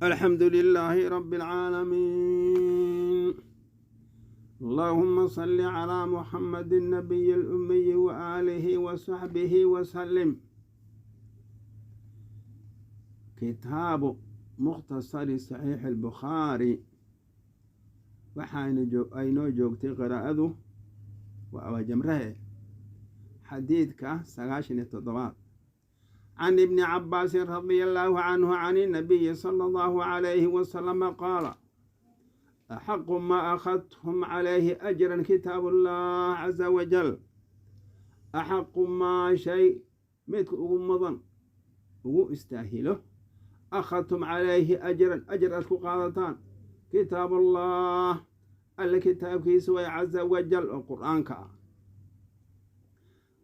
الحمد لله رب العالمين. اللهم صل على محمد النبي الأمي وآله وصحبه وسلم. كتاب مختصر صحيح البخاري وحين جوجتي قراءته وأوجمره حديثك سغاشن التضوات عن ابن عباس رضي الله عنه عن النبي صلى الله عليه وسلم قال: أحق ما أخذتهم عليه أجرا كتاب الله عز وجل. أحق ما شيء ميتك أغمضا استاهله أخذتم عليه أجرا أجر الفقادتان كتاب الله الكتاب كيسوي عز وجل القرآن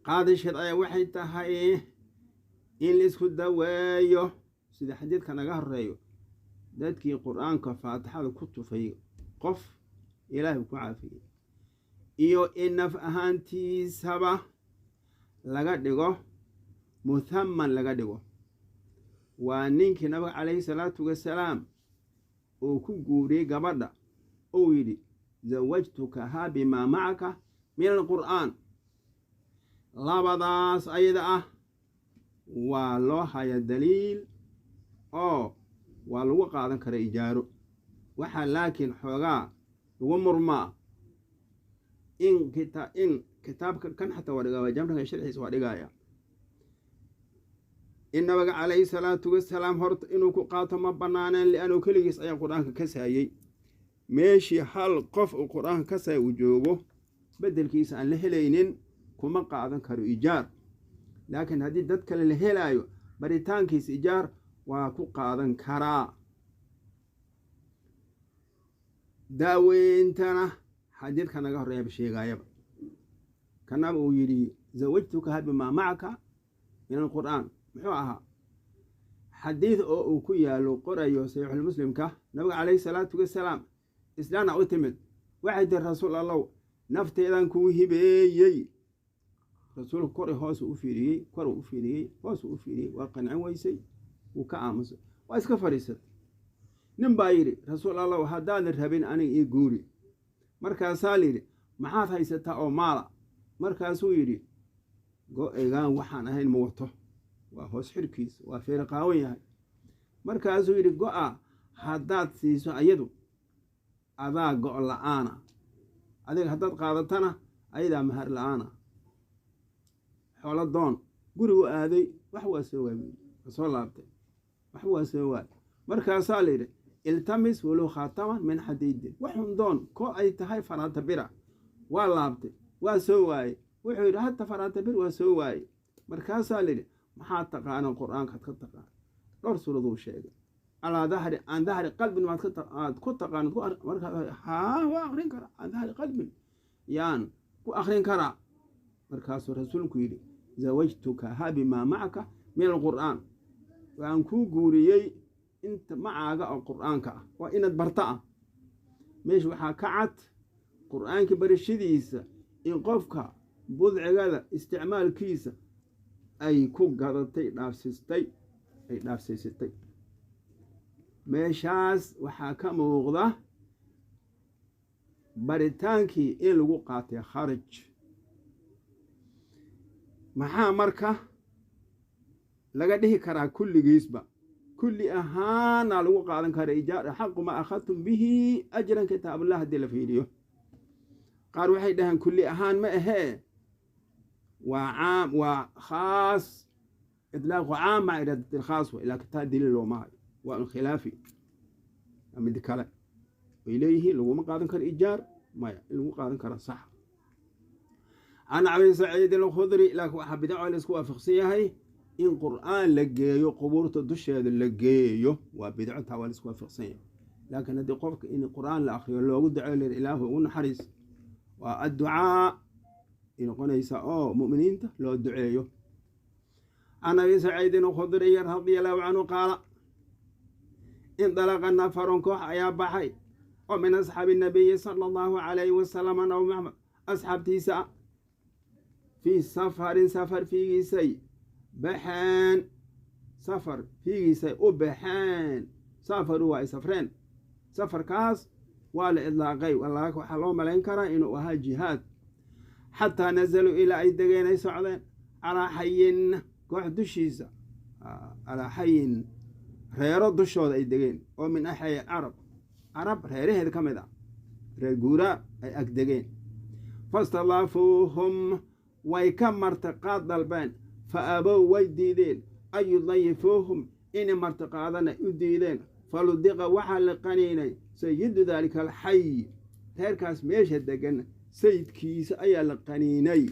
قاد الشرعي وحي تهيه إن لسكو دوايو سيدي حديث كان قهريو دادكي قرآن كفاتحة كتو في قف إلهي كعافية إيو إن فأهانتي سبا لغادقو مثمن لغادقو وانينك نبي عليه الصلاة والسلام وكو قوري قبضة أويدي زوجتكها بما معك من القرآن لابداس أيضا waa loo haya daliil oo waa lagu qaadan kara ijaaro waxaa laakiin xoogaa lagu murmaa in kitaabka kan xataa waa dhigaa jamranka sharxiisa waa dhigaya in nabiga calayhi salaatu wasalaam horta inuu ku qaato ma banaaneen li'anuu keligiis ayaa qur-aanka ka saayey meeshii hal qof uu qur-aanka ka saay uu joogo beddelkiisa aan la helaynin kuma qaadan karo ijaar laakiin haddii dad kale la helaayo baritaankiisa ijaar waa ku qaadan karaa daaweyntana xadiidka naga horreeyaba sheegaayaba kanaba uu yidhi zawajtukaha bimaa macaka min alqur'aan muxuu ahaa xadiid oo uu ku yaalo qorayo saxiixulmuslimka nabiga calayhi salaatu wasalaam islaana u timid waxay tiri rasuul allow nafteedan kuu hibeeyey rasuulku kor hoos u fiiriyey hoos u fiiriyey waa qancin weysay wuu ka aamusay waa iska fadhiisatay nin baa yidhi rasuul allahu haddaadan rabin aniga ii guuri markaasaa layidhi maxaad haysataa oo maala markaasuu yidhi go-egaan waxaan ahayn ma wato waa hoos xirkiisa waa feeri qaawan yahay markaasuu yidhi go-a haddaad siiso ayadu adaa go' la-aana adiga haddaad qaadatana ayadaa mahar la-aana xoolo doon gurigu aaday wax waa soo waay soo laabtay wax waa soo waay markaasaa layidhi iltamis walow khaataman min xadiidin waxun doon ko ay tahay faraata bira waa laabtay waa soo waaye wuxuu yidhi hata faraata bir waa soo waaye markaasaa layidhi maxaad taqaana qur-aankaad ka taqaan dhowr suuraduu sheegay calaa dahri aan dahri qalbin maad ku taqaanad haa waa akrin karaa aan dahri qalbin yaan ku akrin karaa markaasuu rasuulku yidhi zawajtukaha bimaa macaka min alqur'aan waan kuu guuriyey inta macaaga oo qur'aanka ah waa inaad barta ah meesha waxaa ka cad qur'aanka barashadiisa in qofka budcigada isticmaalkiisa ay ku gadatay dhaafsiisatay meeshaas waxaa ka muuqda baritaankii in lagu qaatay kharaj maxaa marka laga dhihi karaa kulligiisba kulli ahaana lagu qaadan kara ijaar xaqu ma akhadtum bihi ajran kitaabullah haddii la fiiriyo qaar waxay dhaheen kulli ahaan ma ahee waa caam waa khaas idlaaqu caam maca iraadati lkhaas wa ilaa kitaab daliil looma hayo waa inkhilaafi mid kale way leeyihiin laguma qaadan karo ijaar maya in lagu qaadan kara sax عن أبي سعيد الخدري لكن وحبيت على الإسكوا فقسيه إن قرآن لجيو قبور تدشيد لجيو وبدعة على الإسكوا فقسيه لكن هذا قفك إن القرآن الآخر لو دعاء للإله ونحرس والدعاء إن قلنا يسأو مؤمنين لو دعاء عن أبي سعيد الخدري رضي الله عنه قال انطلق النفر كوح يا بحي ومن أصحاب النبي صلى الله عليه وسلم أو محمد أصحاب تيسا في سفر في سي بحان سفر في سي وبحان سافروا واي سفرين سفر كاس ولا إطلاقي والله وحلو ملين كرا إنه وها جهاد حتى نزلوا إلى أي دقين أي صعدين على حي كوح دشيزة على حي ريرو دشود أي دقين ومن أحيي عرب ريره هذا كم ذا ريجورا أي أكدقين فاستضافوهم ويكم مرتقات ضلبان فأبوا ويديدين أي يضيفوهم إن مرتقاتنا يديدين فلدق وحل قنيني سيد ذلك الحي تركاس ميش الدقن سيد كيس أي القنيني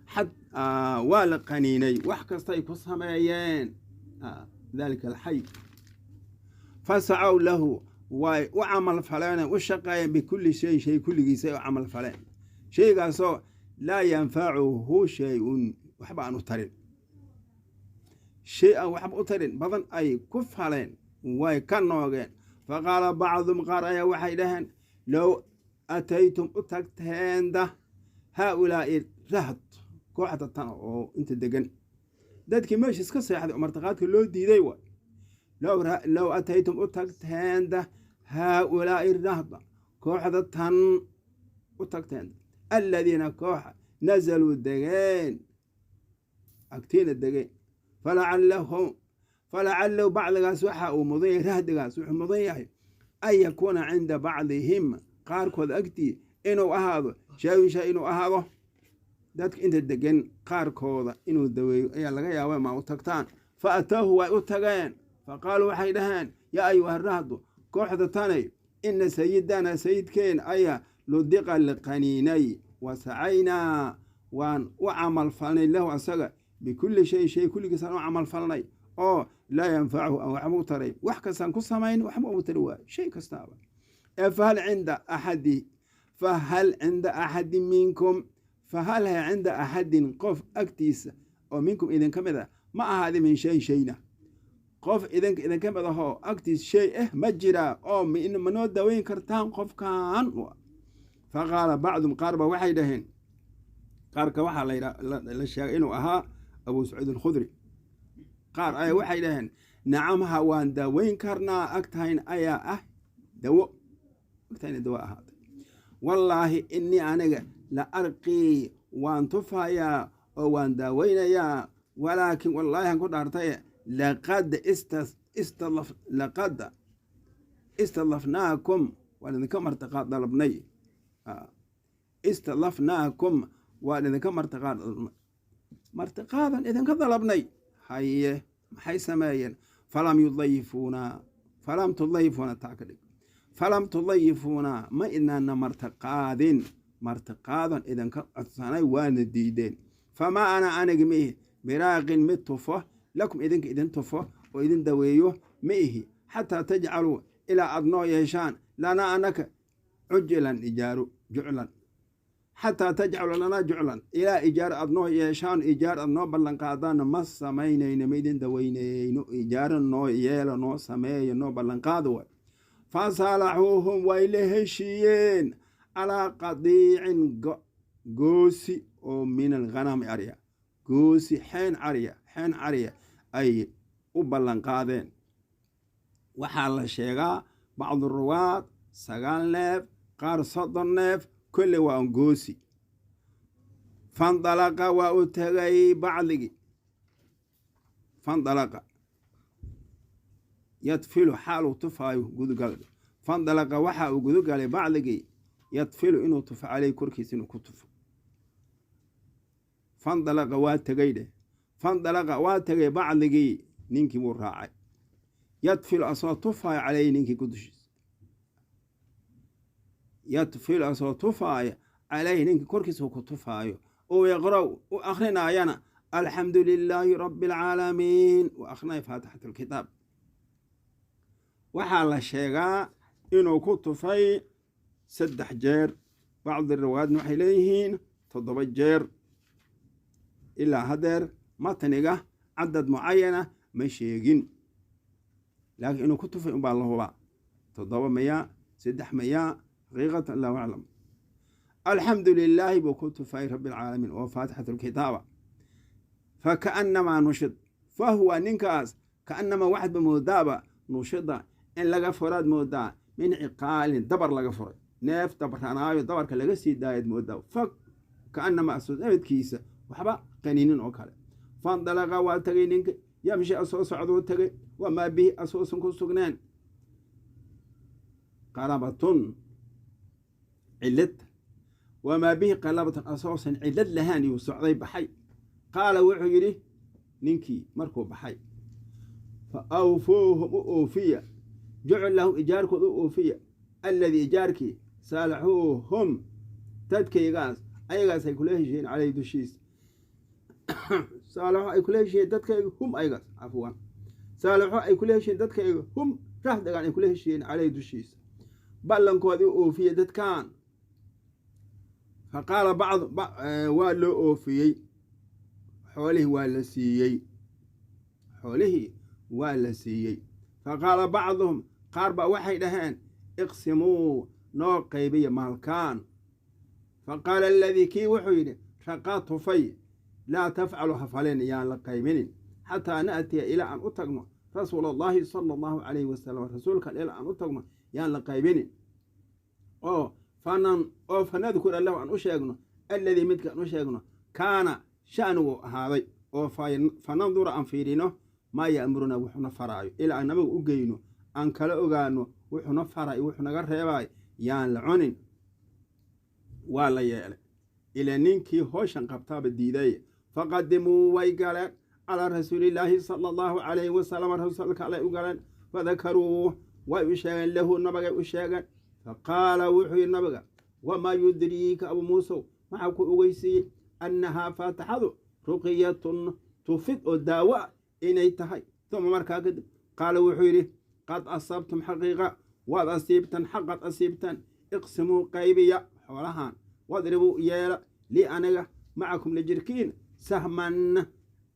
حتى والقنيني وحكستي كصميين ذلك الحي فسعوا له وعمل فلان وشقايا بكل شيء كل شيء وعمل فلان شيء قاسو لا ينفعه شيء وحب أن أترين شيء وحب أترين بضن أي كفالين ويكنوغين فقال بعضهم قال وحيدهن لو أتيتم أتكتهن ده هؤلاء رهط كوحة التنو انت دقن دادك ماشي اسكسي أحد مرتقاتك لو ديدي واي لو أتيتم أتكتهن ده هؤلاء الرهط كوحة التن أتكتهن الذين كوحة نزلوا الدقين أكتين الدقين فلعله بعض قاس وحا ومضي رهد قاس ومضي أن يكون عند بعضهم قاركود أكتي إنه أهاضه شيء إنه أهاضه داتك انت الدقين قاركود إنه دوي أي لغا يا ما أتكتان فأتوه وأتغين فقالوا حيدهان يا أيها الرهد كوحدة تاني إن سيدنا سيد كين أي لدق القنيني وسعينا وعمل فلني له أسغى بكل شيء كل كسان وعمل فلني لا ينفعه أو عمو تري وحكسان كسامين وحمو تروا شيء كستابا فهل عند أحد قف أكتيس أو منكم إذن كمذا ما هذا من شيء قف إذن كمذا هو أكتيس شيء مجرى أو من منود دوين كرتان قف كان فقال بعضهم قارب وحيدهن قارك وحا للشاقين وأها أبو سعود الخضري قار أي وحيدهن نعم هوان دوين كرنا أكتهين أي دواء أكتهين دواء هذا والله إني أنا لأرقي وان تفايا وان دوين يا ولكن والله هنقول أرتايا لقد استضفناكم ولذلكم ارتقاء ضربني استضفناكم ولذلكم ارتقاء مرتقادا إذن كضربني حي سمايا فلم تضيفونا ما إننا مرتقادا إذن كأتصاني وانديدين فما أنا قميه براق متفه لكم إذن تفه وإذن دويه مئه حتى تجعلوا إلى أضنو يشان لنا أنك جعلا حتى تجعل لنا جعلا إلى إيجار أضنو يشان إيجار أضنو بلنقادان ما سمينين ميدين دوينين إيجار نو يلا نو سمي نو بلنقادوا فصالحوهم وإليه الشيين على قضيع قوسي ومن الغنم عريا قوسي حين عريا أي وبلنقادين وحال الشيغا بعض الرواة سقال نيف قار صدر نيف كل وانقوسي فانطلق وأتغي بعضي فانطلق يطفل حاله طفايه قد قال فانطلق وحا وقد قال بعضي يطفل إنه طفى عليه كركيس إنه كطف فانطلق واتغي بعضي نينكي مراعي يطفل أصلا طفى عليه نينكي قدشيس يطفل أصلا طفى عليه نينكي كركيس وكطفايه ويقرأ وأخرنا آيانا الحمد لله رب العالمين وأخرنا فاتحة الكتاب وحال الشيغاء إنه كطفي 6 جير بعض الروايات نوحي إليهين 7 جير إلا هدر متنقة عدد معينة مشيقين لكن إنه كطفي إن بالله 700 600 حقيقة الله أعلم الحمد لله بكطفي رب العالمين وفاتحة الكتاب فكأنما نشد فهو ننكاس كأنما واحد بمذابة nushida in laga furaad moodaa min ciqaalin dabar laga furay neef dabranaayo dabarka laga sii daayad moodaa fag kaanama asuus abadkiisa waxba qaniinin oo kale fandalaqa waa tagay ninka yamshi asoo socduu tagay wamaa bihi asoosan ku sugneen qalabatun cilad wamaa bihi qalabatun asoosan cilad lahaan yuu socday baxay qaala wuxuu yidhi ninkii markuu baxay fa awfuuhum u oofiya jucul lahum ijaarkood u oofiya alladii ijaarkii saalaxuuhum dadkaygaas ayagaas ay kula heshiyeen caleyhi dushiisa saalaxo ay kula heshiyeen dadkayga hum ayagaas cafwan saalaxo ay kula heshiyeen dadkayga hum rahdagaan ay kula heshiyeen caleyhi dushiisa ballankoodii u oofiya dadkan fa qaala bacdu waa loo oofiyey xoolihii waa la siiyey fa qaala bacduhum qaar baa waxay dhaheen iqsimuu noo qaybiya maalkaan fa qaala aladii kii wuxuu yidhi raqaa tufay laa tafcalu hafalin yaan la qaybinin xataa na'tiya ilaa aan u tagno rasuula allahi sala allahu calayhi wasalam rasuulka ilaa aan u tagno yaan la qaybinin oo fanadkura lahu aan u sheegno alladii midka aan u sheegno kaana sha'nigu ahaaday oo fanandura aan fiirino maa ya'muruna wuxuuna faraayo ilaa aan nabiga u geyno aan kala ogaano wuxuuna faraayo wuxuu naga reebaayo yaan la cunin waa la yeelay ilaa ninkii howshan qabtaaba diiday faqadimuu way galeen calaa rasuulillaahi sala allahu calayhi wasalam rasuulka allay u galeen fadakaruu way u sheegeen lahu nabagay u sheegeen faqaala wuxuu yidhi nabiga wamaa yudriika abuu muusow maxaa ku ogeysiiyey annahaa faatixadu ruqiyatun tufid oo daawo ah inay tahay uma markaa kadib qaala wuxuu yidhi qad asabtum xaqiiqa waad asiibtan xaqad asiibtan iqsimuu qaybiya xoolahan wadribuu yeela lii aniga macakum la jirkiin sahman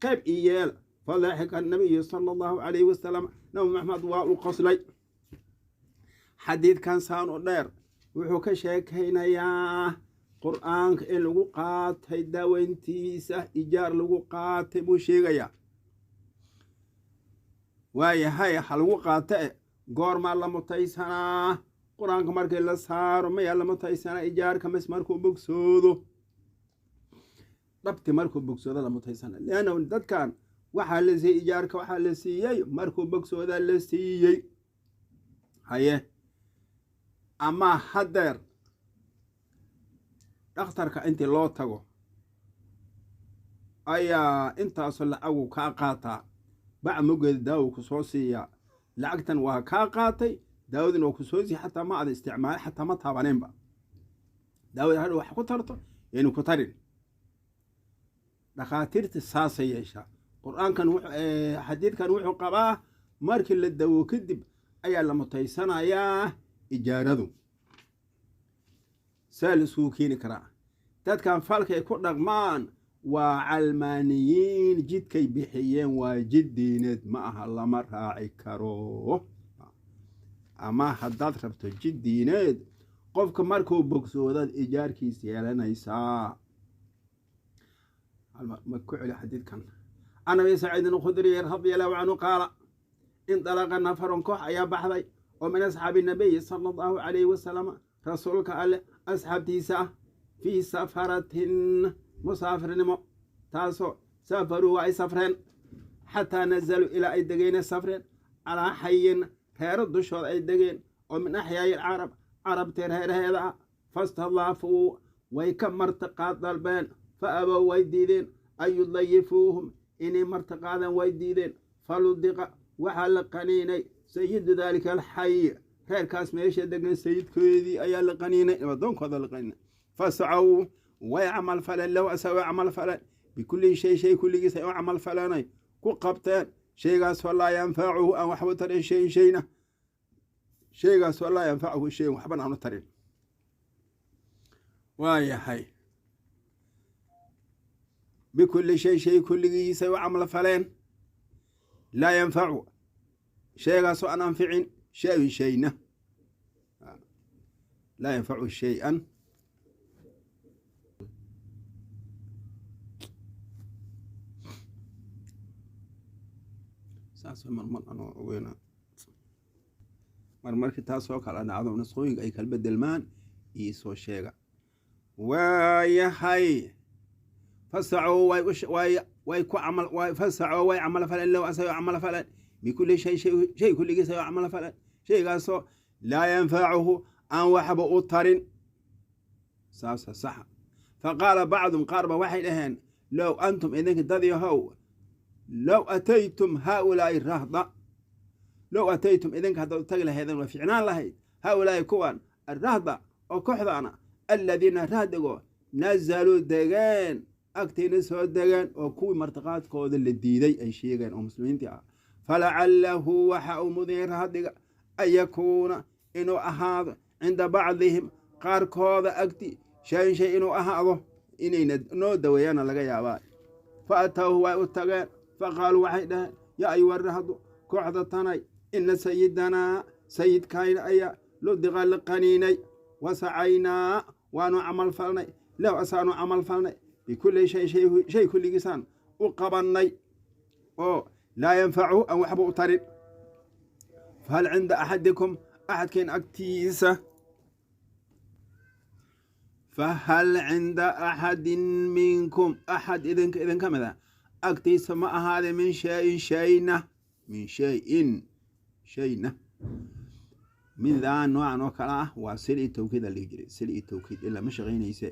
qayb ii yeela fadaxika annabiyu sala allahu calayhi wasalam nabi maxamed waa u qoslay xadiidkan saan u dheer wuxuu ka sheekaynayaa qur'aanka in lagu qaatay daaweyntiisa ijaar lagu qaatay buu sheegayaa waayahay ha lagu qaata goormaa la mutaysanaa qur-aanka markii la saaro mayaa la mutaysanaa ijaarka mas markuu bogsoodo dhabti markuu bogsoodo la mutaysana leanna dadkan waxaa la siiyey ijaarka waxaa la siiyey markuu bogsoodaa la siiyey haye ama haddeer dhakhtarka intii loo tago ayaa intaasoo lacagu kaa qaataa bac mogeeda daawo ku soo siiyaa lacagtan waa kaa qaatay daawadin waa ku soo siiya xataa ma ada isticmaal xataa ma taabaneenba daawada hadha wax ku tarto yaynu ku tarin dhakhaatiirta saasay yeeshaa qur-aankan xadiidkan wuxuu qabaa markii la dawo kadib ayaa la mutaysanayaa ijaaradu saa la isugu keeni karaa dadkan falkay ku dhaqmaan waa calmaaniyiin jidkay bixiyeen waa jid diineed ma aha lama raaci karo ama haddaad rabto jid diineed qofka markuu bogsoodaad ijaarkiis yeelanaysaa ma ku celi xadiidkan can abi saciidin alkhudriy radiallahu canhu qaala indalaqa nafarun koox ayaa baxday oo min asxaabi nabiyi sala allahu calayhi wasalam rasuulka alleh asxaabtiisa ah fii safaratin musaafirnimo taasoo safaruu waa ay safreen xataa nazaluu ilaa ay degeen safreen calaa xayin reero dushooda ay degeen oo min axyaayi alcarab carabtii reeraheeda ah fastadaafuu way ka martiqaad dalbeen fa abow way diideen an yudayifuuhum inay martiqaadan way diideen faludiqa waxaa la qaniinay sayidu daalika alxayi reerkaas meesha degan sayidkoodii ayaa la qaniinay adoonkooda la qaniinay fasacow way camal faleen lahu asagoo camal faleen bikulli shay kulligiis ay u camal faleenay ku qabteen shaygaasoo laa yanfacuhu aan waxba tarin shayin shayna shaygaasoo laa yanfacuhu shayin waxbana aanu tarin waayahay bikulli shay kulligiis ay u camal faleen laa yanfacu shaygaasoo aan anficin shayin shayna laa yanfacu shay-an saas marmar anoo ogeynaa marmarkii taasoo kala dhacdo nusqooyinka ay kala bedelmaan ii soo sheega waayahay fasacuu way ku camal fasacuu way camal falan low asayo camal falan bikulli shay kulligiisa yoo camal falan shaygaasoo laa yanfacuhu aan waxba u tarin saasa saxa faqaala bacdum qaarba waxay dhaheen low antum idinka dadyahow low ataytum haaulaa'i rahda low ataytum idinka haddaad u tagi lahaydeen waa ficnaan lahayd haaulaa'i kuwan arrahda oo kooxdaana aladiina rahdigoo nazaluu degeen agtiina soo degeen oo kuwii martiqaadkooda la diiday ay sheegeen oo muslimiintii ah falacalahu waxa uu mudanyay rahdiga an yakuuna inuu ahaado cinda bacdihim qaarkooda agti shay inuu ahaado inayna noo daweeyaana laga yaabaa fa atawhu way u tageen faqaaluu waxay dhaheen yaa ayuha rahdu kooxda tanay ina sayidanaa sayidkayna ayaa ludiqa la qaniinay wasacaynaa waanu camal falnay low asaanu camal falnay bikulli shay kulligiisaan u qabannay oo laa yanfacuhu aan waxba u tarin fahal cinda axadikum axadkeen agtiisa fahal cinda axadin minkum axad idinka mid a agtiisa ma ahaade min shayna midaan noocan oo kale ah waa sil iyo tawkiid la dhihi jiray sil iyo tawkiid ilaa ma shaqaynayse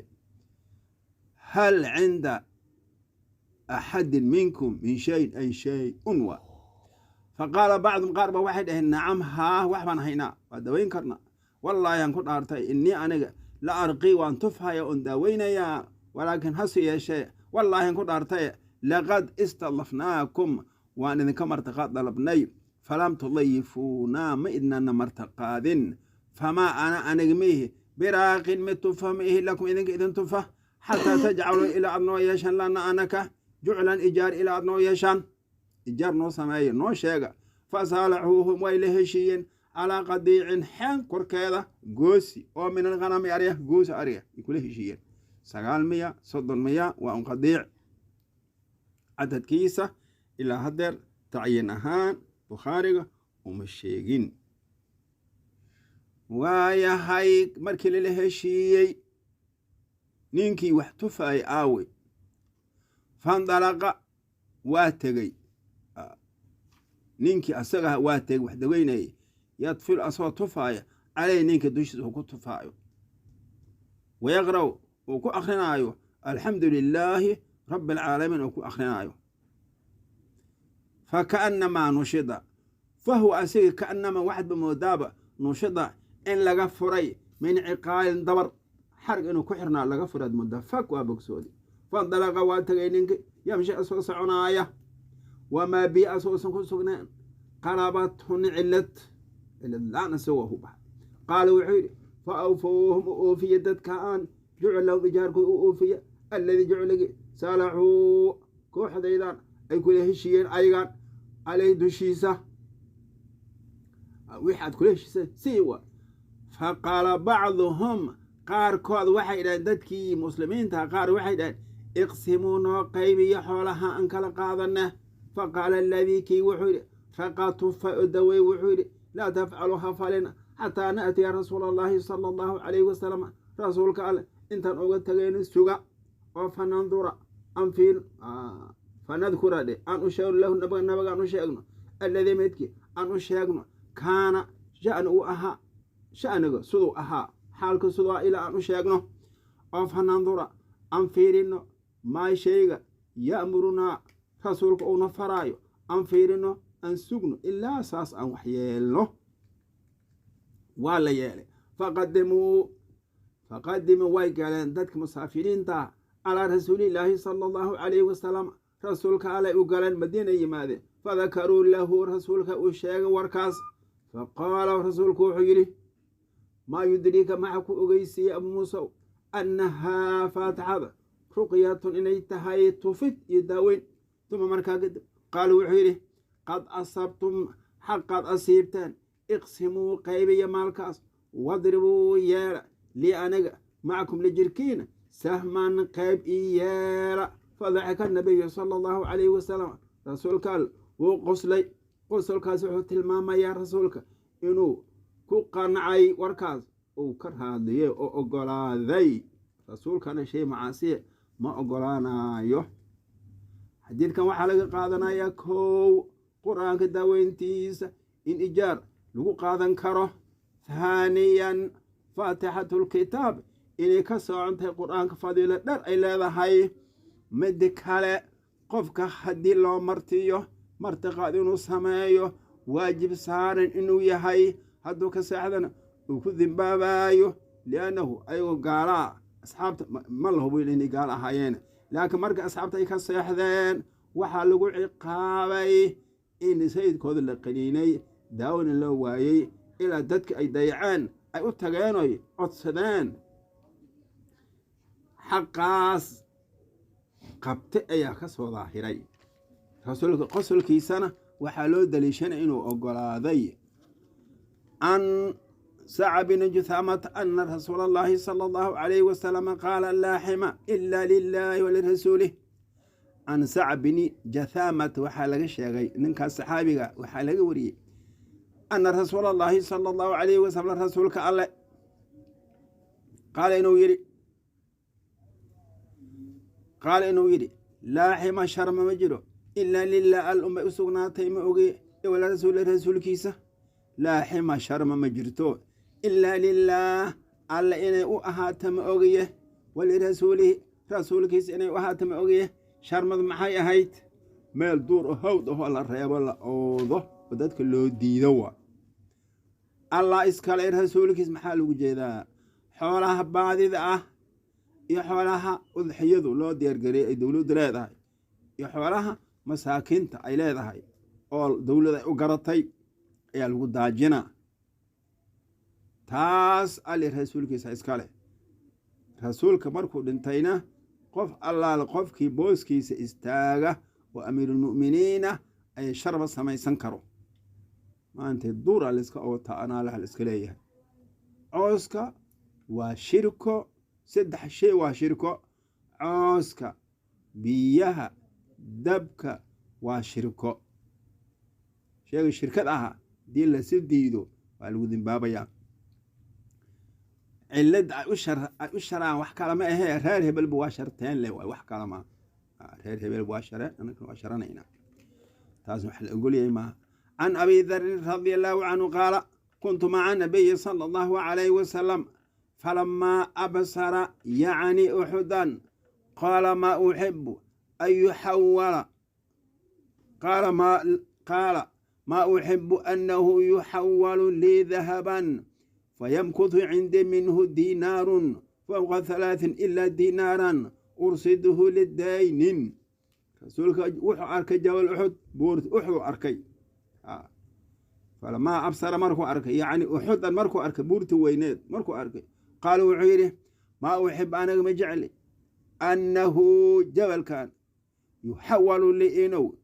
hal cinda axadin minkum min shayin ay shay-un waa faqaala bacdum qaar ba waxay dhaheen nacam haa wax baan haynaa waa dawayn karna wallaahi aan ku dhaartay innii aniga la arqii waan tufhaya oon daawaynayaa walaakiin hase yeeshee wallaahi aan ku dhaartay laqad istadlafnaakum waan idinka martiqaad dalabnay falam tudayifuunaa ma idnana martiqaadin famaa ana aniga miihi biraaqin mid tufa ma ihi lakum idinka idin tufa xataa tajcaluu ilaa aad noo yeeshaan lana anaka juclan ijaar ilaa aad noo yeeshaan ijaar noo sameeya noo sheega fasaalaxuuhum way la heshiiyeen calaa qadiicin xeen korkeeda goosi oo min alghanami arya goosi arya ay kula heshiiyeen 900 30 waa un qadiic cadadkiisa ilaa haddeer tacyiin ahaan bukhaariga uma sheegin waayahay markii lala heshiiyey ninkii wax tufaayay aawe fandalaqa waa tegey ninkii asaga waa tegey wax daweynayay yadfil asoo tufaaya caleyh ninka dushiisa uu ku tufaayo wayaqraw uu ku akrinaayo alxamdu lilaahi rabbi alcaalamiin uu ku akrinaayo fakaannamaa nushida fahuwa asiga kaannamaa waxaad ba moodaaba nushida in laga furay min ciqaalin dabar xarg inuu ku xirnaa laga furaad moodaa fak waa bogsoodi fandalaqa waa tegay ninki yamshi asoo soconaaya wamaa bii asoosan ku sugneen qarabatun cilad laan asagoo hu baxay qaala wuxuu yidhi fa awfowhum u oofiya dadka aan juclow ijaarkood u oofiya alladii jucligi saalaxuu kooxdaydan ay kula heshiiyeen ayagaan caleyh dushiisa wixi aad kula heshiisay sii wa faqaala bacduhum qaarkood waxay dhaheen dadkii muslimiinta qaar waxay dhaheen iqsimuu noo qaybiya xoolaha aan kala qaadana faqaala aladii kii wuxuu yidhi raqaa tufa o dawey wuxuu yidhi laa tafcalu ha falina xataa na'tiya rasuula allahi sala allahu calayhi wasalam rasuulka alleh intaan uga tagayno suga oo fanandura aan fiil fanadkura dhe aan u sheegno lahu nabaga aan u sheegno alladii midkii aan u sheegno kaana sha'ni uu ahaa sha'niga siduu ahaa xaalka siduu ah ilaa aan u sheegno oo fanandura aan fiirino maay shayga ya'murunaa rasuulka uuna faraayo aan fiirino aan sugno ilaa saas aan wax yeelno waa la yeelay faqadimuu way galeen dadka musaafiriinta calaa rasuulillaahi sala allahu calayhi wasalam rasuulka allay u galeen madiina yimaadeen fadakaruu lahu rasuulka uu sheegay warkaas faqaala rasuulku wuxuu yidhi maa yudriika maxa ku ogeysiiyey abu muusow annahaa faatixada ruqyatun inay tahay tufid iyo daaweyn tuma markaa kadib qaala wuxuu yidhi qad asabtum xaqaad asiibteen iqsimuu qaybiya maalkaas wadribuu yeela lii aniga macakum la jirkiina sahman qayb ii yeela fadaxika nabiyu sala allahu calayhi wasalam rasuulka all wuu qoslay qosolkaas wuxuu tilmaamayaa rasuulka inuu قنعي وركاز أو كرهادية أو أقلاذي رسول كان شيء معاصي ما أقلانا يوه حديث كان وحلقة قادنا يكو قرآن كداوينتيس إن إجار لو قادن كره ثانيا فاتحة الكتاب إن كسو عنت قرآن كفضيلة در إلا هاي مدك على قفك حدي لو مرتيو مرتقى إنو سمايو واجب سار إنو يهي هدو كساعدنا وكذن بابايو لأنه أيو قالا أصحاب ما الله بيليني قالا هايين لكن مرق أصحابتي كسيحذين وحالقوا عقابي إن سيد كود اللقنيني داون اللوايي إلى ددك أي ديعان أي أتغينوي أتصدان حقاس قبت أيا كسو ظاهري رسولك قصل كيسانة وحالو دليشان إنو أقلاذي أن سعى بن جثامة أن رسول الله صلى الله عليه وسلم قال لا حمى إلا لله ولرسوله أن سعى بن جثامة وحالق الشيغي ننكا الصحابي وحالق وري أن رسول الله صلى الله عليه وسلم رسولك الله قال إنه يري لا حمى شرم مجرو إلا لله الأمة أسقناتي مأوغي ولا رسول كيسة لا حمى شرم مجرتو إلا لله alla inay u ahaato ma ogaye walirasuulihi rasuulkiisa inay u ahaato ma ogaye sharmad maxay ahayd meel duur oo hawd oo la reebo la oodo oo dadka loo diido waa allah iskale rasuulkiisa maxaa lagu jeedaa xoolaha baadida ah iyo xoolaha udxiyadu loo diyaargariyay ay dawladdu leedahay iyo xoolaha masaakiinta ay leedahay oo dawladda u garatay ayaa lagu daajinaa taas ali rasuulkiisa iskale rasuulka markuu dhintayna qof allaal qofkii booskiisa istaaga oo amiirul mu'miniina ay sharba samaysan karo maanta duura la iska oota ana la iska leeyahay cooska waa shirko saddex shay waa shirko cooska biyaha dabka waa shirko sheega shirkad aha dii la sidiido waa lagu dimbaabaya علد أشرا وحكى ما هي رير هبل بواشرتين له وحكى ما رير هبل بواشرة أنا كنت واشرنا هنا تازم أقول يا ما عن أبي ذر رضي الله عنه قال كنت مع النبي صلى الله عليه وسلم فلما أبصر يعني أحدا قال ما أحب أن يحول قال ما أحب أنه يحول لي ذهبا فيمكث عندي منه دينار فوق 3 إلا دينارا أرصده للدين رسولك وحو أركي جبل أحد بورت وحو أركي فلما أبصر مركو أركي يعني أحد مركو أركي بورت وينات مركو أركي قالوا عيره ما أحب أنا مجعلي أنه جبل كان يحول لإنو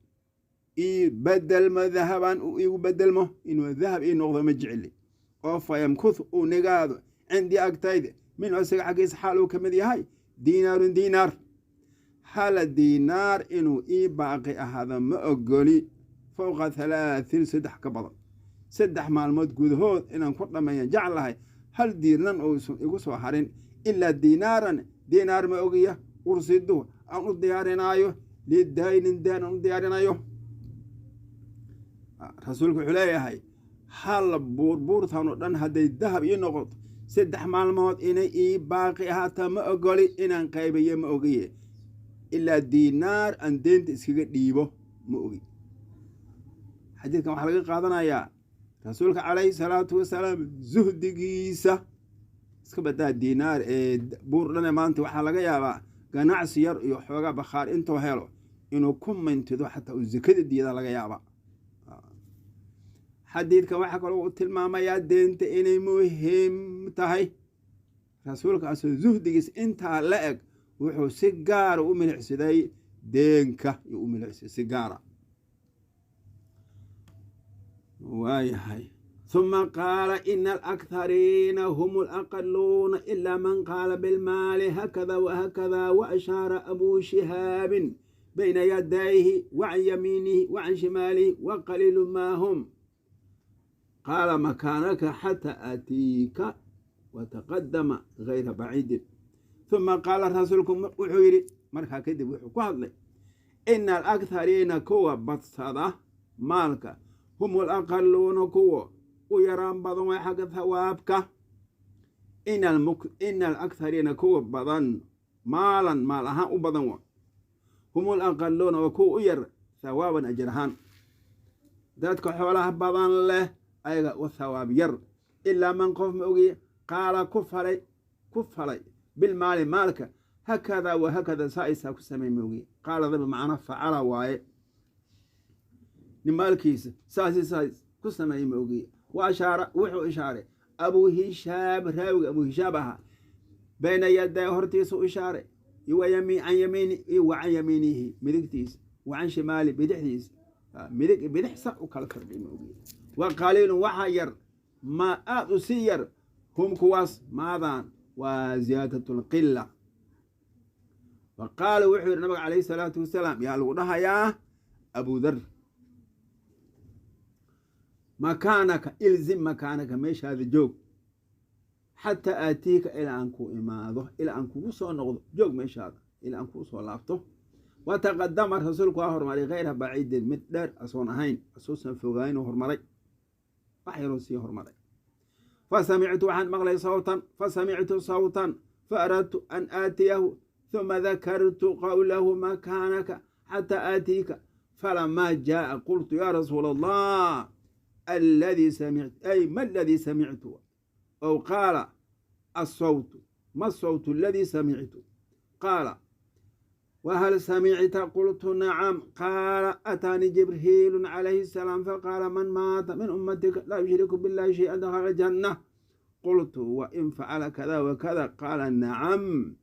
بدل ما ذهبا ويبدل ما إنه الذهب إنه مجعلي فيمكث ونقاض عندي أكتايد من أسرع حقيس حاله كمدي هاي دينار حال دينار إنه باقي هذا ما أقولي فوق 3 سدح كبضا سدح مع الموت قد هود إنه كنا ما يجعل هاي هل دينار أو يقصوا حرين إلا دينار ما أقيه أرصده أو ديارنا أيوه للدين ديارنا أيوه رسولك عليا هاي حال بور ثانو دان هدي ذهب ينقط 3 مالمود إني باقي هاتا ما أقولي إن قيبية ما أقيه إلا دينار أن دينت إسكيك ديبو ما أقيه حديث كما حلقة قادنا يا رسولك عليه الصلاة والسلام زهد قيسة اسكبتا دينار بور لنا ما أنت وحلقة يا با قناع سيار يحوغا بخار انتو هيلو إنو كم من تدو حتى الزكاة ديدا لغا يا با حديث كواحد قالوا تلماما يا دينت إني مهم تهي رسولك أسو زهديس انت لأك وحو سيجار ومن عسدي دينك ومن عسدي سيجارة واي هاي ثم قال إن الأكثرين هم الأقلون إلا من قال بالمال هكذا وهكذا وأشار أبو شهاب بين يديه وعن يمينه وعن شماله وقليل ما هم قال مكانك حتى آتيك وتقدم غير بعيد ثم قال رسولكم وحيري مركا كدب وحكو هذلي إن الأكثرين كوا بطصدة مالك هم الأقلون كوا ويران بضن حق ثوابك إن الأكثرين كوا بضن مالا مالها وبضن هم الأقلون وكوا ير ثوابا أجرهان ذاتك حولها بضن له أيضا والثواب ير إلا من قف مؤغي قال كفري بالمال مالك هكذا وهكذا سائسا كسمي موغي قال ذا بمعنى فعل واي نمالكيس سائس كسمي موغي وأشار وحو إشارة أبو هشام راوي أبو هشامها بين يدي هرتيس إشارة يوى عن يميني وعن يمينه مدكتيس وعن شمالي بدحتيس بدحسا وكالكر موغي وقليل وحير ما أتسير هم كواس ماذا وزيادة القلة وقال وحي النبي عليه الصلاة والسلام يا لغنها يا أبو ذر مكانك إلزم مكانك مش هذا جوج حتى آتيك إلى أنكو إماده إلى أنكو صنغض جوج مش هذا إلى أنكو صلافته وتقدم رسولك وهرمري غير بعيد مدر أصونهين أسوسا فوقين وهرمري وحيروسي هرمري فسمعت عن مغلي فسمعت صوتا فأردت أن آتيه ثم ذكرت قوله مكانك حتى آتيك فلما جاء قلت يا رسول الله الذي سمعت أي ما الذي سمعته أو قال الصوت ما الصوت الذي سمعته قال وهل سمعت قلت نعم قال أتاني جبريل عليه السلام فقال من مات من أمتك لا يشرك بالله شيئا دخل الجنة قلت وإن فعل كذا وكذا قال نعم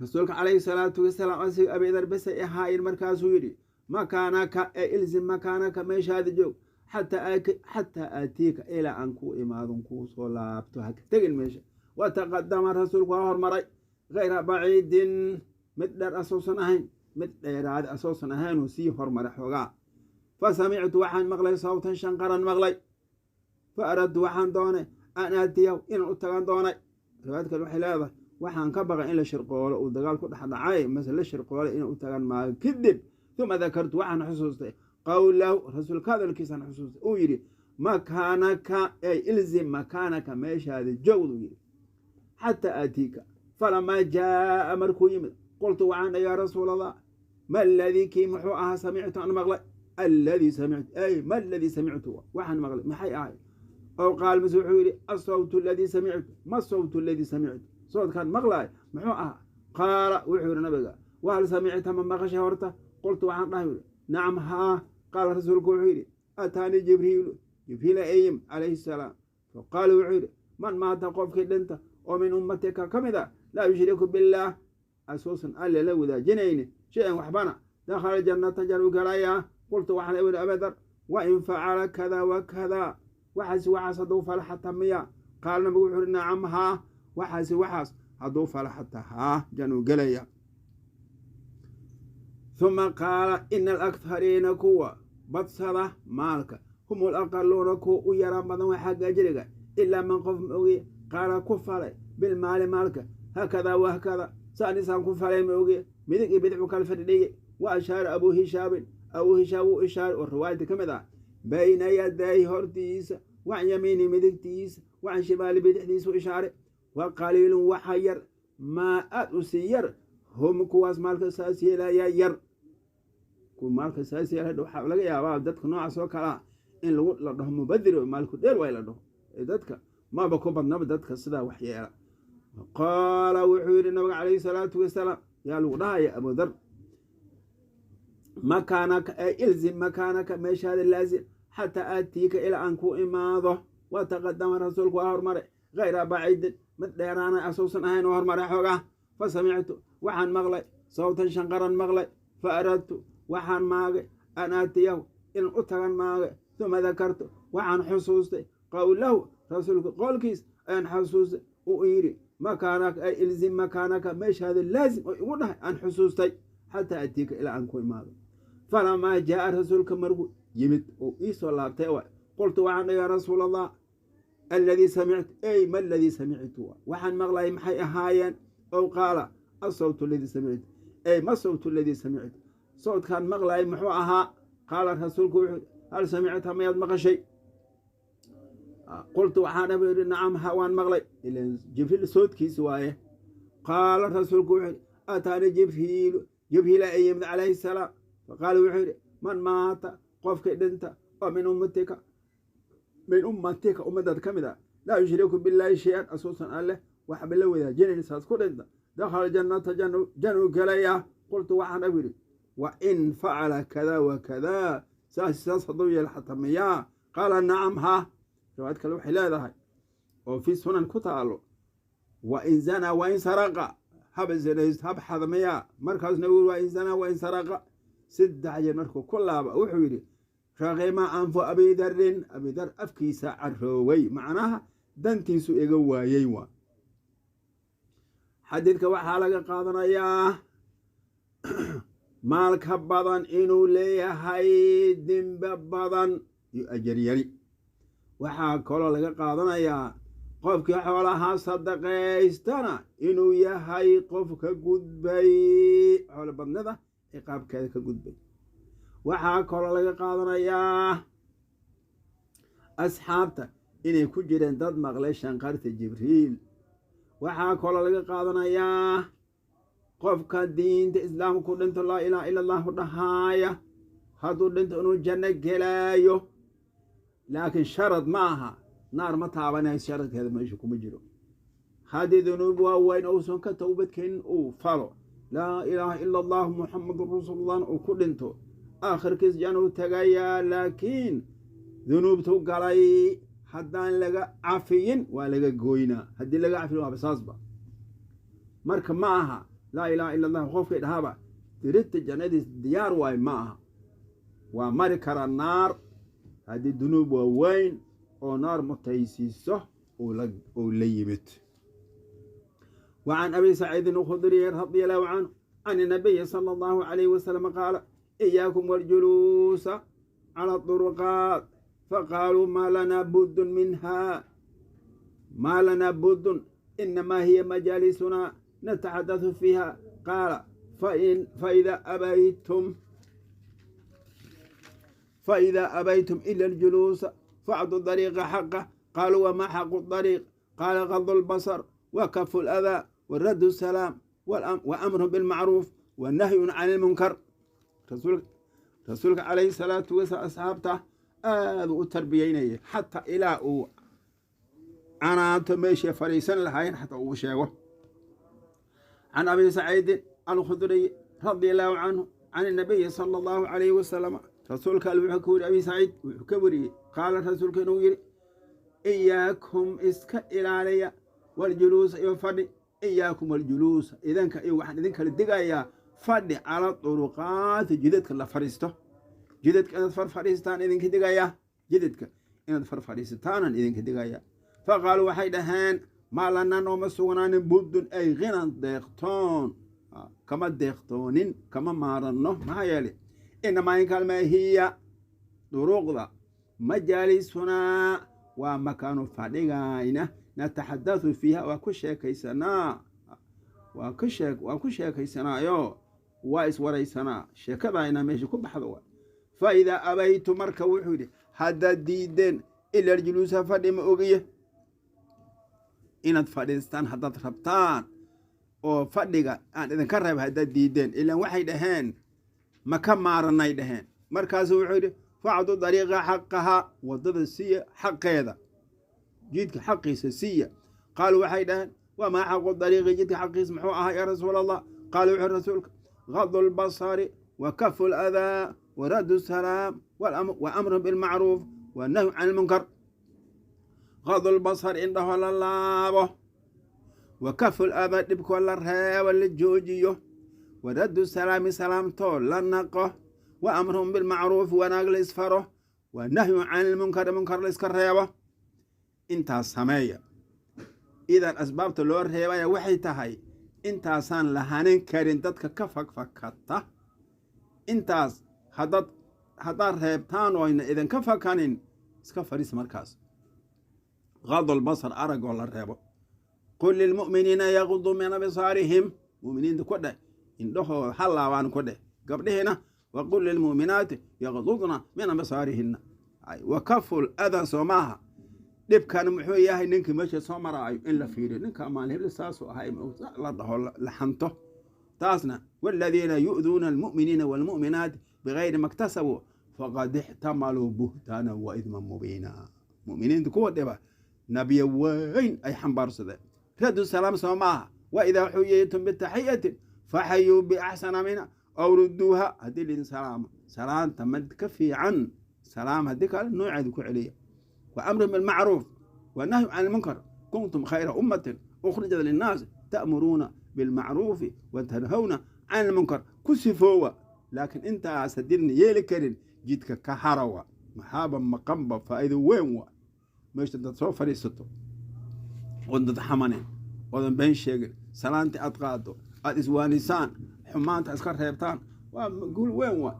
رسولك عليه الصلاة والسلام أبي ذر بس إحاي المركز يري مكانك إلزم مكانك مش هذا جو حتى آتيك إلى أنكو إمادنكو صلابتها تقل مش وتقدم رسولك وهر مري غير بعيد مدر أسوسا أهين مدر هذا أسوسا أهين وسيهر مرحوغا فسمعت وحن مغلي صوتا شنقرا مغلي فأردت وحن دوني أن آتيه إن أتغان دوني روايتك الوحيلة وحن كبغا إلا شرقوله ودقال كل حد عايم مثل الشرقوله إن أتغان ما كذب ثم ذكرت وحن حسوستي قوله رسول كذا الكيسان حسوستي ويري مكانك أي إلزم مكانك ماشي هذا الجود ويري حتى آتيك فلما جاء مركو يمد قلت وعن يا رسول الله ما الذي كي محوها سمعت عن مغلى الذي سمعت أي ما الذي سمعته وعن مغلى ما حي آي أو قال مسوحوري الصوت الذي سمعت ما الصوت الذي سمعت صوت كان مغلى محوها قال وحور نبغى وهل سمعت من مغشى ورته قلت وعن رهول نعم ها قال رسول وحوري أتاني جبريل أيم عليه السلام فقال وحوري من مات قف كدنت ومن أمتك كمذا لا يشرك بالله أسوسا ألا لو ذا جنين شيئا وحبنا دخل الجنة جلو قرايا قلت وحن ابن أبدر وإن فعل كذا وكذا وحس ضوف لحتى قال نبي نعم ها وحس ضوف لحتى ها جنو قرايا ثم قال إن الأكثرين كوا بطسرة مالك هم الأقلون كوا ويرى مضوا حق أجرق إلا من قف مؤغي قال كفر بالمال مالك هكذا وهكذا سانسان كفر مؤغي مدك بدعك الفردي وأشار أبو هشام إشار والرواية كمذا بين يدي هرتيس وعن يمين مدكتيس وعن شمال بدحتيس وإشارة وقليل وحير ما أتسير هم كواس مالك الساسي لا يير كل مالك الساسي لا دو حول يا باب دتك نوع سو كلا إن لو لدهم مبذر مالك دير ويلا دو دتك ما بكون بدنا دتك سدا وحيالا قال وحور النبي عليه الصلاة والسلام يا لودا يا أبو ذر مكانك إلزم مكانك مش هذا اللازم حتى آتيك إلى أنكو إماضه وتقدم رسولك وهرمر غير بعيد مديرانا أسوسا أهين وهرمر حوغا فسمعت وحن مغلي صوتا شنقرا مغلي فأردت وحن ماغي أن آتيه إن أتغن ماغي ثم ذكرت وحن حسوستي قوله رسولك قول كيس أن حسوستي وإيري مكانك أي إلزم مكانك مش هذا اللازم أن حسوستي حتى أتيك إلى أنكو إماضه فلما جاء رسولك مرقو يمت وإيسو الله تيوى قلت وعن يا رسول الله الذي سمعت أي ما الذي سمعته وحن مغلى محي أهايا أو قال الصوت الذي سمعت أي ما الصوت الذي سمعت صوت كان مغلى محوها قال الرسول هل سمعتها ما يضمغ شيء قلت وحنا بيقول نعم هوان مغلي جبريل صوت كي سوايه قال الرسول أتاني جبريل أيام عليه السلام فقال وحيد من مات قفك دنت ومن أمتك أمتك كمدا لا يشرك بالله شيئا أسوسا الله وحب الله إذا جنن ساسكت انت دخل الجنة جنو كليا قلت وحنا بيقول وإن فعل كذا وكذا ساس ضوي الحتمية قال نعم ها رواية كلو حلالة وفي سنن كتالو وإن زنى وإن سرق هب زنيست هب حضمية مركز نقول وإن زنى وإن سرق سد عجل مركو كلها وحويري رغم أنف أبي ذر أفكي ساعة روي معناها دنتي سوء وايوا حديثك وحالك قادنا يا مالك بدن إنو ليهاي دنب بدن يؤجر يلي waxaa kaloo laga qaadanayaa qofkii xoolaha sadaqaystana inuu yahay qof ka gudbay xoolo badnida ciqaabkeeda ka gudbay waxaa kaloo laga qaadanayaa asxaabta inay ku jireen dad maqlay shanqarta jibriil waxaa kaloo laga qaadanayaa qofka diinta islaamka ku dhinto laa ilaaha ila allahu dhahaaya hadduu dhinto inuu janno gelaayo لكن شرط معها نار ما تعبنا الشرط هذا ما يشوفه مجرو هذه ذنوب وين أوصل كتوبة كن أو فلو لا إله إلا الله محمد رسول الله وكل انتو آخر كيس جانو تغيا لكن ذنوب توقعي حدان لغا عافيين ولغا قوينا هدي لغا عافيين وابساسبا مركب معها لا إله إلا الله خوف كده تريد جنادي ديار واي معها ومركر النار هذه ذنوب وين ونار متيسيسه وليمت وعن أبي سعيد الخدري رضي الله عنه أن النبي صلى الله عليه وسلم قال إياكم والجلوس على الطرقات فقالوا ما لنا بد منها ما لنا بد إنما هي مجالسنا نتحدث فيها قال فإذا أبيتم إلا الجلوس فاعطوا الطريق حقه قالوا وما حق الطريق قال غض البصر وكف الأذى والرد السلام وأمر بالمعروف والنهي عن المنكر رسولك عليه الصلاة والسلام أصحابته آذوا التربيين حتى إلى أنا تمشي فريسا لهاين حتى أوشيوه عن أبي سعيد الخدري رضي الله عنه عن النبي صلى الله عليه وسلم رسولك الوحكور أبي سعيد وحكوري قال رسولك نوير إياكم إسك إلالي والجلوس يفرد إياكم والجلوس إذن كأيوحد إذن كالدقايا فرد على الطرقات جدتك الله فريسته جدتك أن فرفريستان إذن كدقايا جدتك أن فرفريستان إذن كدقايا فقالوا وحيدهان ما لنا نومسونان بد أي غنى ديقتون كما ديقتونين كما مارنه ما يلي إنما ينكال ما هي طرق مجالسنا ومكان فادقين نتحدث فيها وكشي كيسنا وكشي كيسنا يو وايس وريسنا شكبا إنا ماشي كب حضوا فإذا أبيت مركب وحودي هذا ديدين إلا الجلوس فادم أغيه إن فادستان حتى تربطان أو فادقا إذا كرب هذا ديدين إلا واحد هين مكان مارنا يدهن مركز وحده فعدوا طريقة حقها وضد السية حق هذا جيتك حقي سية قالوا وحيدهن وما حق الطريق جيتك حقي اسمحوها يا رسول الله قالوا وحي رسولك غض البصر وكف الأذى ورد السلام وأمر بالمعروف والنهي عن المنكر غض البصر عنده الله وكف الأذى تبك ولا الرهاب ولا الجوجيه ورد السلام سلامته لنقه وأمرهم بالمعروف ونقل إسفره والنهي عن المنكر منكر الإسكريبه انت سمية إذا أسبابت اللور هي وحي تهي انت سان لهانين كارين دادك كفك فكتا انت هدد haddaad reebtaan oyna idinka fakanin iska fadhiis markaas qadu lbasar aragoo la reebo qul lilmu'miniina yaquduu min absaarihim mu'miniinta ku dheh indhahooda ha laabaan ku dheh gabdhihiina waqul lilmu'minaati yaqdudna min absaarihinna wa kaful adan soo maaha dhibkan muxuu yahay ninkii meesha soo maraayo in la fiiriyo ninka maalhibli saasuu ahay la dhaho la xanto taasna waladiina yu'duuna almu'miniina waalmu'minaati bigayri maktasabuu faqad ixtamaluu buhtaanan wa idman mubiina mu'miniinta kuwa dhiba nabiya weyn ay xambaarsadeen radu salaam soo maaha wa idaa xuyitum bitaxiyatin faxayuu biaxsana mina aw rudduuha haddii lidin salaama salaanta mid ka fiican salaam haddii kale nooceedu ku celiya وأمر بالمعروف والنهي عن المنكر كنتم خير أمة أخرجت للناس تأمرون بالمعروف وتنهون عن المنكر كسفوا لكن أنت سدرني يلكرن جيتك كهروا محابا مقنبا فإذا وين مش تتصوف فريستو وانت تحمنين وانت بين شيء سلامتي أتقاطو الإسوانيسان حمان تأسكر هيبتان وقول وين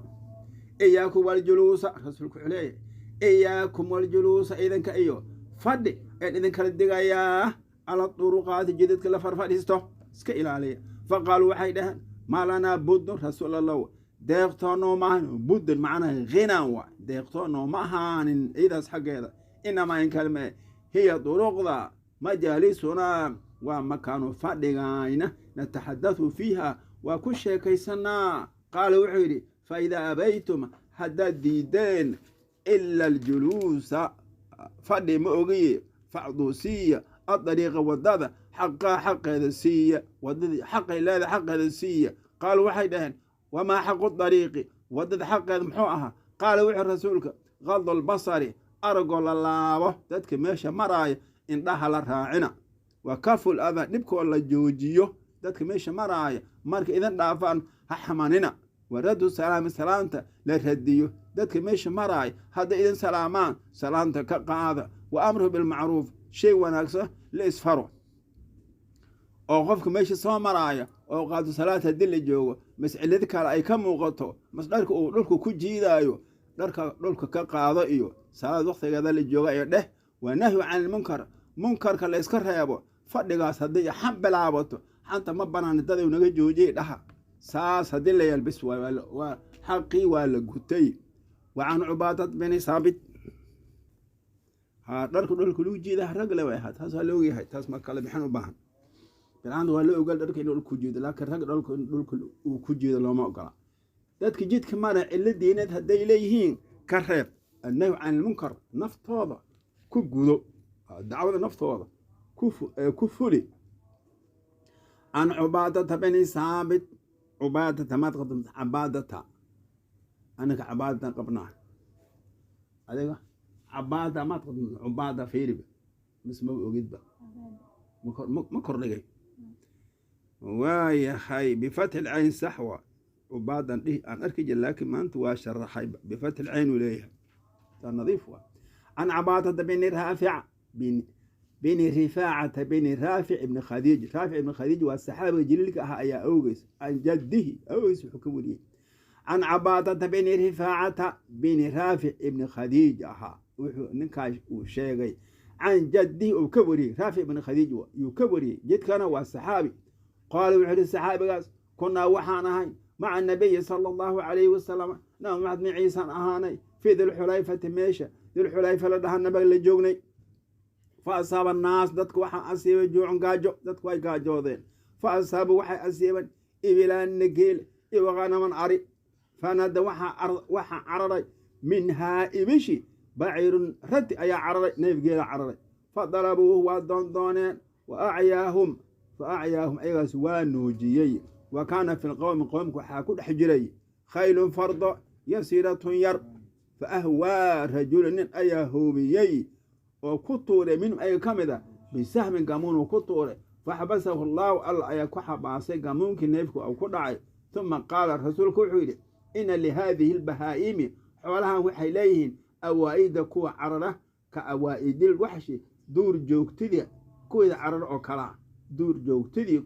إياكم والجلوس رسولك عليه إياكم والجلوس إذا كأيو فدي إذا كانت دقايا على الطرقات جديد كلا فرفاديستو سكيل عليه فقالوا وحيدها ما لنا بد رسول الله ديقتونو معنا بد معنا غنى ديقتونو معنا إذا سحق هذا إنما إن كلمة هي طرق ذا مجالسنا ومكان فدقاينا نتحدث فيها وكل شيء كيسنا قالوا وحيدي فإذا أبيتم حدد ديدين إلا الجلوس فدي مؤغي فعضوسية الطريقة والضادة حق هذا السية حق هذا حق هذا السية قالوا وحيدهن وما حق الطريق والضاد حق هذا محوها قالوا وحي رسولك غض البصر أرقل الله تدك ماشا مرايا إن دخل الراعنا وكفوا الأذى نبكوا الله جوجيو تدك ماشا مرايا مارك إذن دافان حماننا وردوا السلام سلامته لا تهديو dadka meesha maraay hadda idin salaamaan salaanta ka qaada wa amru bil ma'ruf shay wanaagsan la isfaro oo qofka meesha soo maraaya oo qaado salaata dil joogo mas'alada kale ay ka muuqato masdarka uu dhulku ku jiidaayo dharka dhulka ka qaado iyo salaad waqtigeeda la jooga iyo dheh wa nahyu aan munkarka la iska reebo fadhigaas hadii xambalaabato xanta ma banaan dad ay naga joojiyay dhaha saas hadii la yalbis waa xaqi waa la gutay وعن عبادة بن ثابت درك لو جيده رجل واحد هذا لو يحيى تسمع كلام بحنو باهن بالعند ولو قال درك لو كجيده لكن رجل لو كجيده لو ما قال dadka jidka mara ciladiinad haday leeyihiin ka reeb annahu aan munkar naftooda ku gudo dacwada naftooda ku fuli an عبادة بن ثابت عبادة ما تقدم عبادة أنا كعبادة قبناه هذا عبادة ما تقدم عبادة فيرب بس ما وجد بقى ما كرنجي ويا خي بفتح العين سحوة عبادة دي أنا أركج لكن ما أنت واشر حي بفتح العين وليها نظيفها عن عبادة بن رافع بن رفاعة بن رافع ابن خديج رافع ابن خديج والسحابة جلك يا أوجس عن جده أوجس حكم لي عن عبادة بن رفاعة بن رافع ابن خديج نكاش وشيغي عن جده وكبري رافع بن خديج يكبري جد كان والصحابي قالوا وحد الصحابة كنا وحانهاي مع النبي صلى الله عليه وسلم نعم مع ابن عيسى أهاني في ذي الحليفة ميشة ذي الحليفة لدها النبي اللي جوغني فأصاب الناس دتك وحا أصيب جوع قاجو دتك واي قاجوذين فأصاب وحا أصيب إبلا النقيل إبغانا عري فنادى وحا عرري منها إبشي بعير رد أي عرري نيف عرري فضربوه ودندونين وأعياهم أيها سوانوجيي وكان في القوم قوم حاكود حجري خيل فرض يسيرة ير فأهوى رجل أيهوبيي وكتور منهم أي كمدة بسهم قامون وكتور فحبسه الله أي كحباسي قامون كنيفكو أو كدعي ثم قال الرسول كحولي إن لهذه البهائم حولها وحيليهن أوائد كو عرره كأوائد الوحش دور جوكتدي كويد عرر أو كلا دور جوكتدي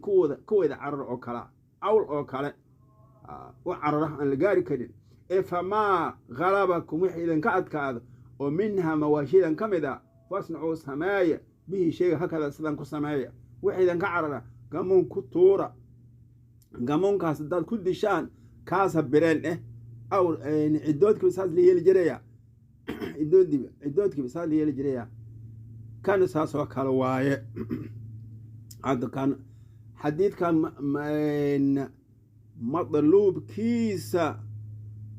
كويد عرر أو كلا أول أو كلا وعرره أن لقاري كدين فما غلبكم وحيدا كأدكاد ومنها مواشيدا كمدا فاصنعوا سمايا به شيء هكذا سدان كسمايا وحيدا كعرنا قامون كتورة قامون كاسدان كل شان كاسب برين أو عدودك بساس لي الجريا عدودك بساس لي الجريا كان ساسوا كالواي هذا كان حديث كان مطلوب كيسة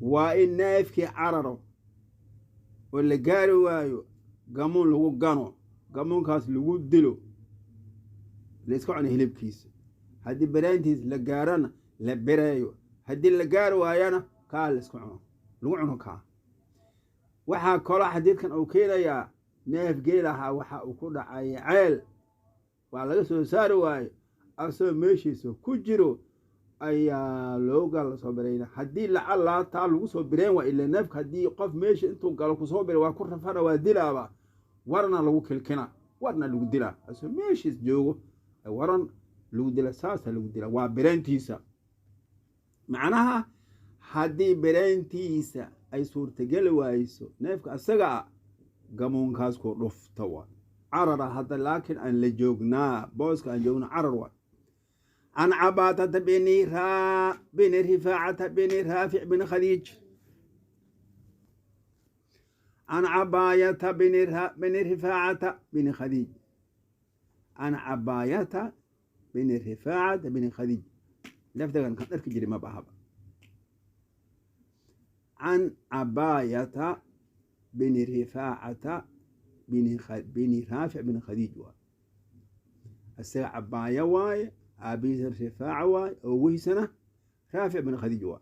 وإن نافك عرره واللي قالوا وايو قامون لغو قانو قامون كاس لغو دلو ليسكو عنه هلب كيسة هدي برانتيز لقارنا لبرايو هدي اللي قالوا وايانا قال ليسكو عنه لغو عنه كا وحا كولا حديث كان أوكينا يا ناف قيلها وحا أكونا عي عيل وعلى قصو سارو وايو أصو ميشيسو كجرو ayaa looga la soo barayna hadii lacala taa lagu soo bireen waa ila neefka hadii qof meesha intuu galo ku soo biray waa ku rafana waa dilaaba warna lagu kilkina warna lagu dilaa asoo meesha joogo waran lagu dila saasa lagu dila waa bireentiisa macnaha hadii bireentiisa ay suurtagal waayso neefka asaga gamoonkaas ku dhufta waa carara hada laakiin aan la joognaa booska aan joogno carar waa عن عبادة بن رفاعة بن رافع بن خديج عن عباية بن رفاعة بن خديج عن عباية بن رفاعة بن خديج لفتة كان كتر جري ما بحب عن عباية بن رفاعة بن رافع بن خديج الساعة عباية واي أبي رفاعة واي أوه سنة رافع بن خديج واي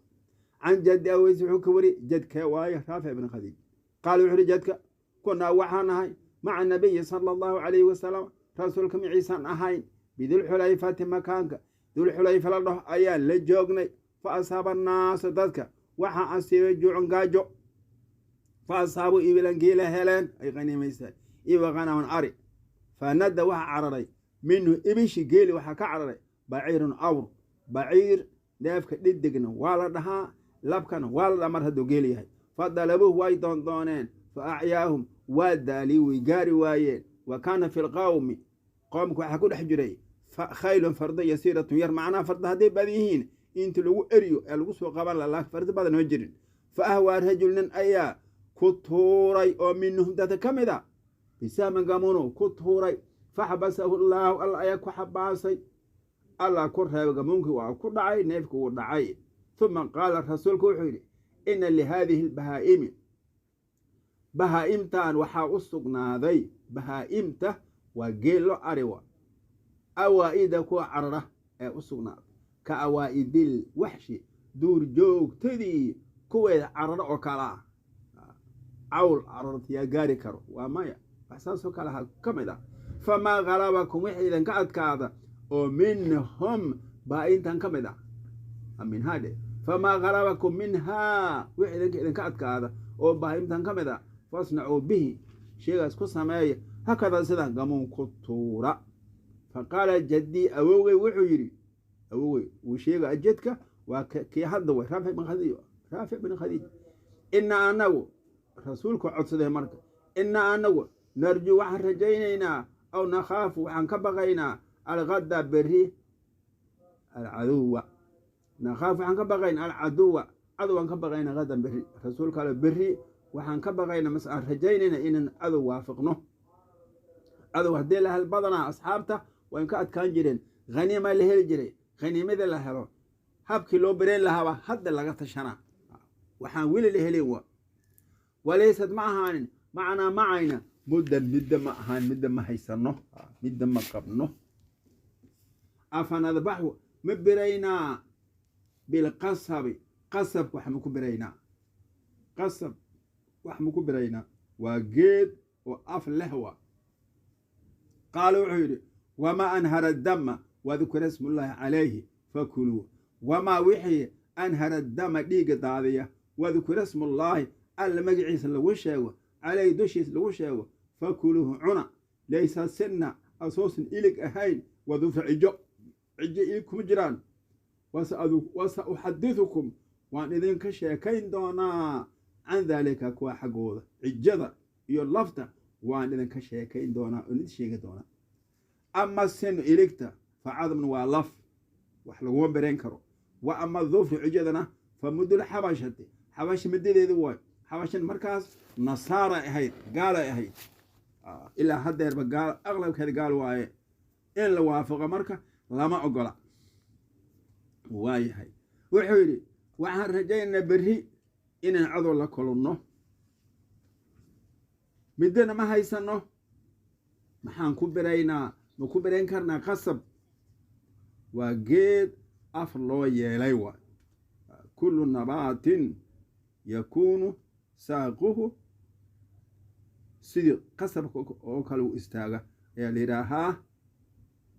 عن جد أويس حكوري جدك واي رافع بن خديج قالوا حري جدك كنا وحنا مع النبي صلى الله عليه وسلم رسولكم عيسى أهين بذو الحليفة مكانك ذو الحليفة الله أيان لجوغني فأصاب الناس ذاتك وحا أسير جوعن قاجو فأصابوا إبلان قيلة هلان أي غني ميسال إبا غانا من أري فندى وحا عرري منه إبشي قيلي وحا كعرري بعير أور بعير نافك ددقنا والا دها لبكنا والا دمر هدو قيلي هاي فضلبوه واي دونين فأعياهم وادالي ويقاري وايين وكان في القوم قومك وحكو حجري خيل فرد يسيرة ير معنا فرد هدي بديهين انت لو اريو الوسو قبل الله فرد بدن وجرين فأهوى رجل أيا كتوري أو منهم تتكمدا بسام قامونو كتوري فحبسه الله الله أياك حباسي الله كرها قامونك وكرعي نيفك ودعي ثم قال الرسول كوحيري إن لهذه البهائم بهائمتان وحا أصقنا ذي بهائمته وقيل له أروا أوائد كو عرره أصقنا كأوائد الوحش دور جوك تدي كويد عرره وكلا عول عررت يا قاري كرو ومايا فأساسه كلها كمدا فما غلبكم وحيدا كأد كذا ومنهم بائنتان كمدا من هذا فما غلبكم منها وحيدا كأد كذا وبائنتان كمدا فاصنعوا به شيء اسكو سماية هكذا سيدا قامون كتورا فقال جدي أووي وحيري أووي وشيء أجدك وكي حدوي رافع بن خديج إن أنو رسولك عدسده مركة إن أنو نرجو وحن رجينينا أو نخاف وحن كبغينا الغدا بري العدو نخاف وحن كبغينا العدو عدو كبغينا غدا بري رسولك قال بري وحن كبغينا مسألة رجينينا إن عدو وافقنه عدو هدي لها البضنا أصحابته وإن كان جرين غنيمة لهل جري غنيمة لها هبكي لو برين لها حد لغت الشنا وحن ويل لهليوا وليست معها معنا مدة معهان مدة ما هيسنه مدة ما قبنه أفنذبحه مبرينا بالقصب قصب وحمكو برينا قصب وحمكو برينا وقيد وأف لهوة قالوا عيري وما أنهر الدم وذكر اسم الله عليه فكلوه وما وحي أنهر الدم ديق هذه وذكر اسم الله ألا مقعيس لوشاوه علي دشيس لوشاوه فكلوه عنا ليس سنة أصوص إليك أهين وذو عجو إليكم جران وسأحدثكم وان إذن كشيكين دونا عن ذلك كوا حقوده عجدا iyo lafta waan idin ka sheekayn doonaa oo idin sheegi doonaa ama sin iligta facadman waa laf wax lagu bareen karo wa ama dhufru cijadana famudul habashati habash midadeedu way habashan markaas nasaara ahayd gaal ahayd ilaa hadeerba gaal aqlabkeeda gaal waaye in la waafaqo marka lama ogola waayahay wuxuu yiri waxaan rajaynaa berri inaan cado la kulunno midna ma haysano maxaan ku biraynaa ma ku birayn karnaa qasab waa geed af loo yeelay waa kullu nabatin yakunu saaquhu sidii qasabka oo kale u istaaga ayaa la yidhaahaa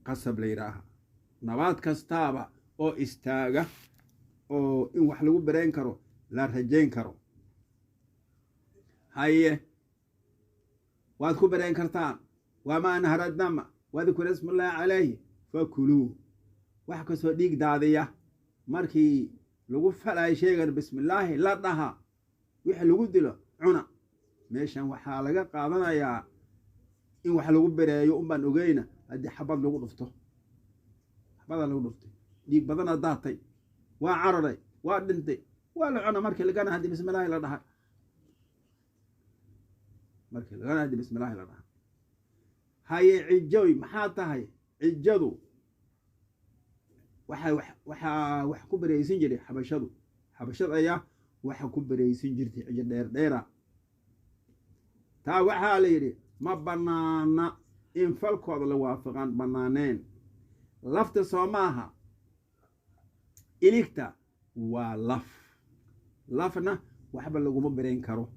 qasab la yidhaahaa nabaad kastaaba oo istaaga oo in wax lagu birayn karo la rajayn karo haye waad ku barayn kartaan wamaa nahara dama wadkuru isma allahi calayhi fakuluu wax kasoo dhiig daadiya markii lagu falay sheegan bismillaahi la dhaha wixii lagu dilo cuna meeshan waxaa laga qaadanayaa in wax lagu bareeyo un baan ogeyna haddii xabad lagu dhufto xabada lagu dhuftay dhiig badana daatay waa cararay waa dhintay waa la cuna markii lagana haddii bismillaahi la dhaha markii lagana haddii bismillaahi la dhaha haye cijoy maxaa tahay cijadu waxaa wax ku baraysan jiray xabashada ayaa waxa ku baraysan jirtay cijo dheerdheera taa waxaa la yidhi ma bannaana in falkooda la waafaqaan bannaaneen lafta soo maaha iligta waa lafna waxba laguma barayn karo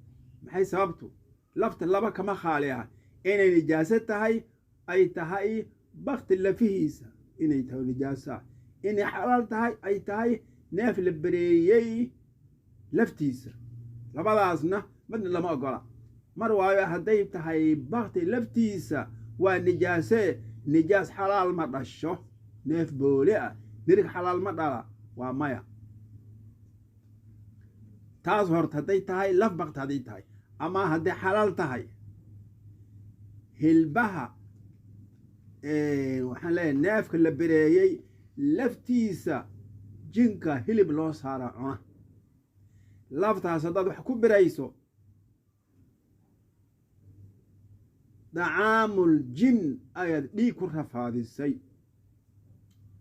maxay sababtu lafta laba kama khaali ah inay nijaaso tahay ay tahay bakti lafihiisa inay tahay nijaasa inay xalaal tahay ay tahay neef la bareeyey laftiisa labadaasna midna lama ogola mar waayo hadday tahay bakti laftiisa waa nijaase nijaas xalaal ma dhasho neef boole ah nirig xalaal ma dhala waa maya taas horta hadday tahay laf bakti hadday tahay ama hadday xalaal tahay hilbaha waxaan leeyahay neefka la bareeyey laftiisa jinka hilib loo saara cuna laftaas haddaad wax ku birayso dacaamul jin ayaad dhiig ku rafaadisay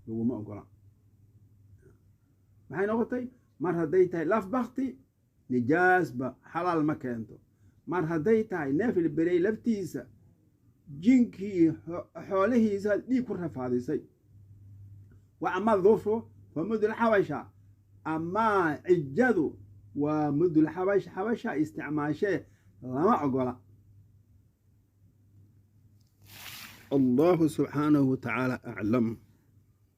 laguma ogola maxay noqotay mar hadday tahay laf bakti nijaasba xalaal ma keento mar hadday tahay neef la bareeyey laftiisa jinkii xoolihiisa dhiig ku rafaadisay wa ama dhufru fa mudul xabasha ama cijadu waa mudul xabasha isticmaashee lama ogola الله سبحانه وتعالى أعلم.